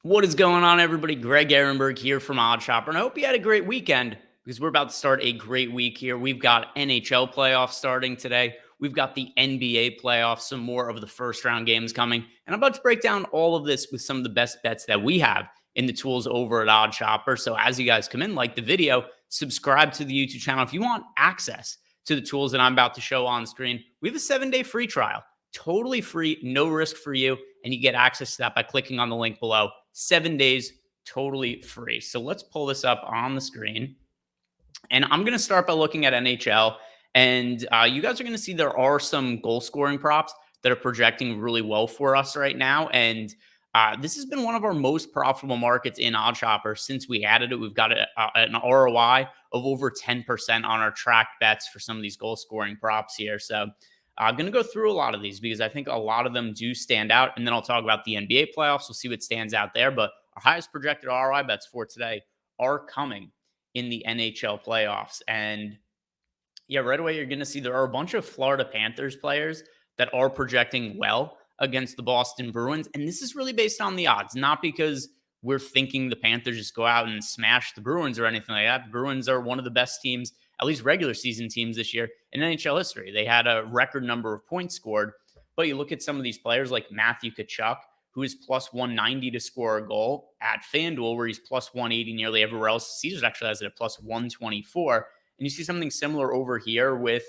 What is going on, everybody? Greg Ehrenberg here from OddsShopper, and I hope you had a great weekend because we're about to start a great week here. We've got NHL playoffs starting today. We've got the NBA playoffs, some more of the first round games coming, and I'm about to break down all of this with some of the best bets that we have in the tools over at OddsShopper. So as you guys come in, like the video, subscribe to the YouTube channel if you want access to the tools that I'm about to show on screen. We have a 7-day free trial, totally free, no risk for you, and you get access to that by clicking on the link below. 7 days, totally free. So let's pull this up on the screen. And I'm going to start by looking at NHL. And you guys are going to see there are some goal scoring props that are projecting really well for us right now. And this has been one of our most profitable markets in OddsShopper since we added it. We've got an ROI of over 10% on our tracked bets for some of these goal scoring props here. So I'm going to go through a lot of these because I think a lot of them do stand out. And then I'll talk about the NBA playoffs. We'll see what stands out there. But our highest projected ROI bets for today are coming in the NHL playoffs. And yeah, right away, you're going to see there are a bunch of Florida Panthers players that are projecting well against the Boston Bruins. And this is really based on the odds, not because we're thinking the Panthers just go out and smash the Bruins or anything like that. The Bruins are one of the best teams, at least regular season teams this year in NHL history. They had a record number of points scored. But you look at some of these players like Matthew Tkachuk, who is plus 190 to score a goal at FanDuel, where he's plus 180 nearly everywhere else. Caesars actually has it at plus 124. And you see something similar over here with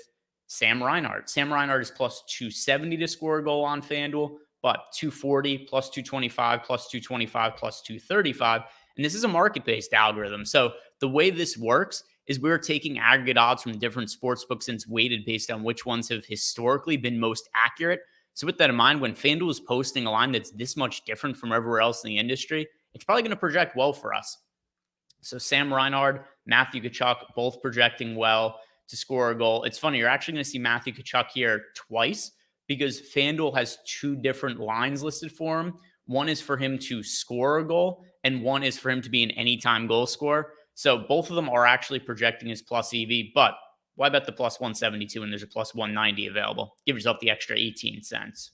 Sam Reinhart. Sam Reinhart is plus 270 to score a goal on FanDuel, but 240, plus 225, plus 225, plus 235. And this is a market-based algorithm. So the way this works is we're taking aggregate odds from different sports books and it's weighted based on which ones have historically been most accurate. So with that in mind, when FanDuel is posting a line that's this much different from everywhere else in the industry, it's probably going to project well for us. So Sam Reinhart, Matthew Tkachuk, both projecting well to score a goal. It's funny, you're actually going to see Matthew Tkachuk here twice because FanDuel has two different lines listed for him. One is for him to score a goal, and one is for him to be an anytime goal scorer. So both of them are actually projecting as plus EV, but why bet the plus 172 when there's a plus 190 available? Give yourself the extra 18 cents.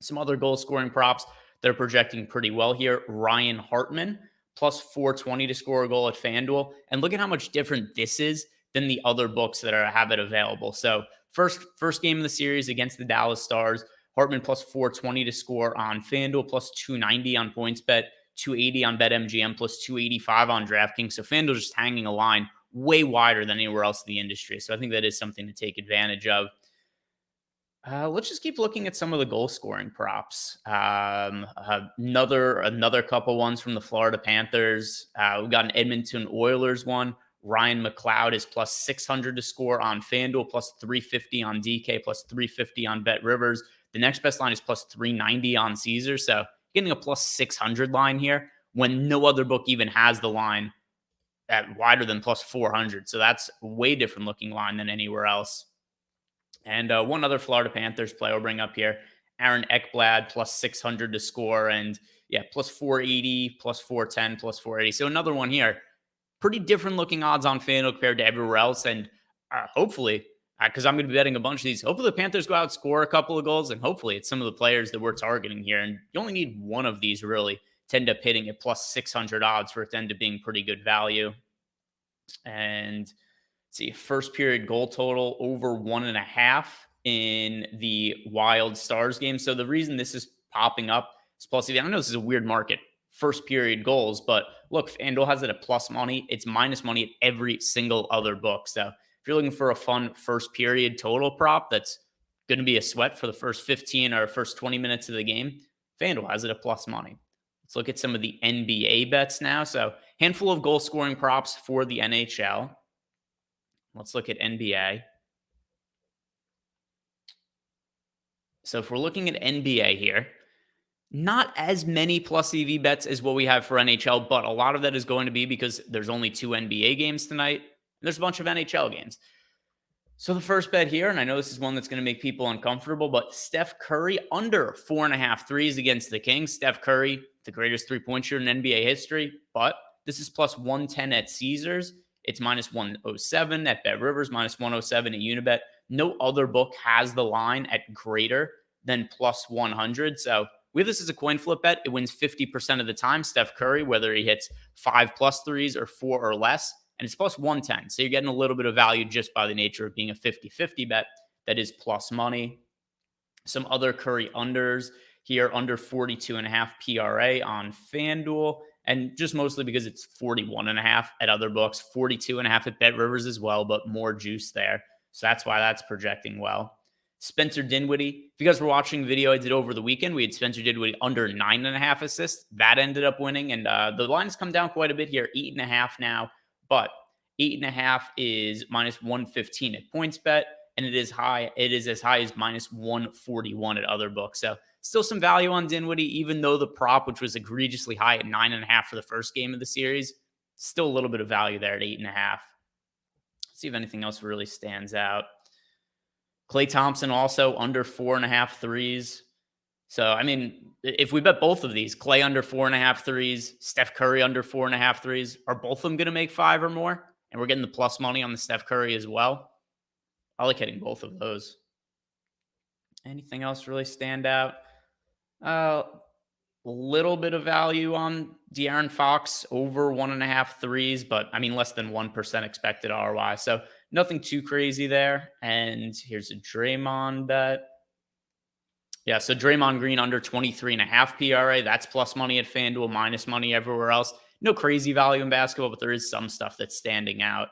Some other goal scoring props that are projecting pretty well here. Ryan Hartman, plus 420 to score a goal at FanDuel. And look at how much different this is than the other books that have it available. So first game of the series against the Dallas Stars, Hartman plus 420 to score on FanDuel, plus 290 on PointsBet, 280 on BetMGM, plus 285 on DraftKings. So FanDuel just hanging a line way wider than anywhere else in the industry. So I think that is something to take advantage of. Let's just keep looking at some of the goal scoring props. Another couple ones from the Florida Panthers. We got an Edmonton Oilers one. Ryan McLeod is plus 600 to score on FanDuel, plus 350 on DK, plus 350 on Bet Rivers. The next best line is plus 390 on Caesars. So getting a plus 600 line here when no other book even has the line at wider than plus 400. So that's a way different looking line than anywhere else. And one other Florida Panthers player I'll bring up here, Aaron Ekblad, plus 600 to score. And yeah, plus 480, plus 410, plus 480. So another one here. Pretty different looking odds on FanDuel compared to everywhere else. And hopefully, because I'm going to be betting a bunch of these, hopefully the Panthers go out, score a couple of goals. And hopefully it's some of the players that we're targeting here. And you only need one of these really to end up hitting at plus 600 odds for it to end up being pretty good value. And see, first period goal total over 1.5 in the Wild Stars game. So the reason this is popping up is plus EV. I know this is a weird market, first period goals, but look, FanDuel has it at plus money. It's minus money at every single other book. So if you're looking for a fun first period total prop that's going to be a sweat for the first 15 or first 20 minutes of the game, FanDuel has it at plus money. Let's look at some of the NBA bets now. So handful of goal scoring props for the NHL. Let's look at NBA. So if we're looking at NBA here, not as many plus EV bets as what we have for NHL, but a lot of that is going to be because there's only 2 NBA games tonight. And there's a bunch of NHL games. So the first bet here, and I know this is one that's going to make people uncomfortable, but Steph Curry under 4.5 threes against the Kings. Steph Curry, the greatest three-point shooter in NBA history, but this is plus 110 at Caesars. It's minus 107 at Bet Rivers, minus 107 at Unibet. No other book has the line at greater than plus 100. So We have this as a coin flip bet. It wins 50% of the time. Steph Curry, whether he hits 5+ threes or 4 or less, and it's plus 110. So you're getting a little bit of value just by the nature of being a 50-50 bet that is plus money. Some other Curry unders here, under 42.5 PRA on FanDuel, and just mostly because it's 41.5 at other books, 42.5 at Bet Rivers as well, but more juice there. So that's why that's projecting well. Spencer Dinwiddie, if you guys were watching the video I did over the weekend, we had Spencer Dinwiddie under 9.5 assists. That ended up winning, and the line has come down quite a bit here, 8.5 now, but 8.5 is minus 115 at PointsBet, and it is high. It is as high as minus 141 at other books. So still some value on Dinwiddie, even though the prop, which was egregiously high at 9.5 for the first game of the series, still a little bit of value there at 8.5. Let's see if anything else really stands out. Klay Thompson also under 4.5 threes. So, I mean, if we bet both of these, Klay under 4.5 threes, Steph Curry under 4.5 threes, are both of them going to make 5 or more? And we're getting the plus money on the Steph Curry as well. I like hitting both of those. Anything else really stand out? A little bit of value on De'Aaron Fox over 1.5 threes, but I mean, less than 1% expected ROI. So nothing too crazy there. And here's a Draymond bet. Yeah, so Draymond Green under 23.5 PRA. That's plus money at FanDuel, minus money everywhere else. No crazy value in basketball, but there is some stuff that's standing out.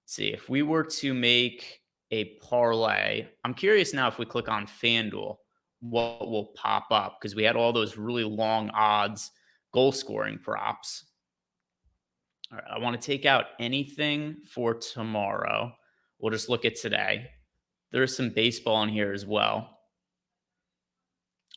Let's see, if we were to make a parlay, I'm curious now if we click on FanDuel, what will pop up, because we had all those really long odds goal scoring props. All right, I want to take out anything for tomorrow. We'll just look at today. There's some baseball in here as well.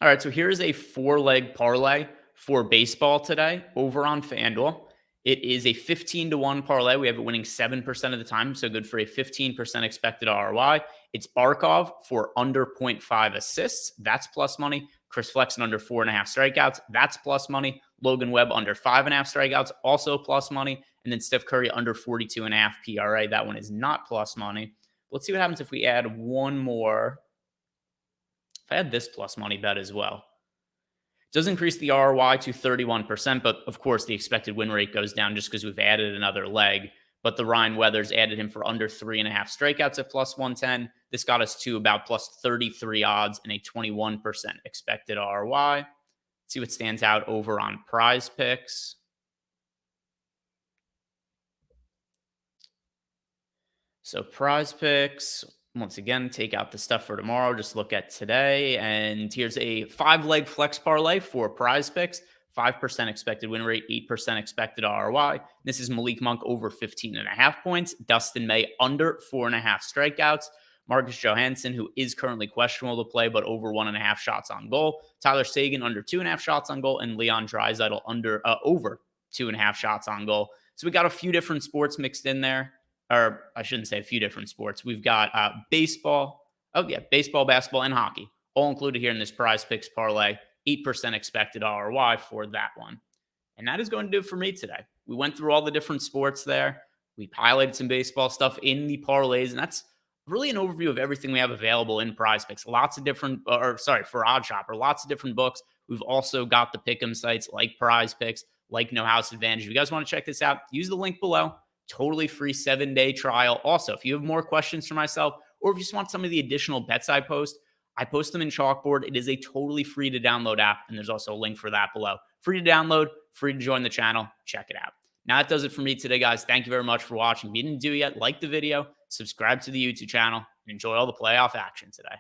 All right, so here's a 4-leg parlay for baseball today over on FanDuel. It is a 15-1 parlay. We have it winning 7% of the time, so good for a 15% expected ROI. It's Barkov for under 0.5 assists. That's plus money. Chris Flexen under 4.5 strikeouts. That's plus money. Logan Webb under 5.5 strikeouts. Also plus money. And then Steph Curry under 42.5 PRA. That one is not plus money. Let's see what happens if we add one more. If I had this plus money bet as well. It does increase the ROI to 31%, but of course the expected win rate goes down just because we've added another leg. But the Ryan Weathers added him for under 3.5 strikeouts at plus 110. This got us to about plus 33 odds and a 21% expected ROI. Let's see what stands out over on Prize Picks. So Prize Picks, once again, take out the stuff for tomorrow. Just look at today. And here's a 5-leg flex parlay for Prize Picks. 5% expected win rate, 8% expected ROI. This is Malik Monk over 15.5 points. Dustin May under 4.5 strikeouts. Marcus Johansson, who is currently questionable to play, but over 1.5 shots on goal. Tyler Seguin under 2.5 shots on goal. And Leon Draisaitl over 2.5 shots on goal. So we got a few different sports mixed in there. Or I shouldn't say a few different sports. We've got baseball. Oh, yeah, baseball, basketball, and hockey. All included here in this Prize Picks parlay. 8% expected ROI for that one. And that is going to do it for me today. We went through all the different sports there. We highlighted some baseball stuff in the parlays. And that's really an overview of everything we have available in Prize Picks. Lots of different, for OddsShopper, lots of different books. We've also got the pick'em sites like Prize Picks, like No House Advantage. If you guys want to check this out, use the link below. Totally free 7-day trial. Also, if you have more questions for myself, or if you just want some of the additional bets I post them in Chalkboard. It is a totally free to download app, and there's also a link for that below. Free to download, free to join the channel. Check it out. Now that does it for me today, guys. Thank you very much for watching. If you didn't do it yet, like the video, subscribe to the YouTube channel, and enjoy all the playoff action today.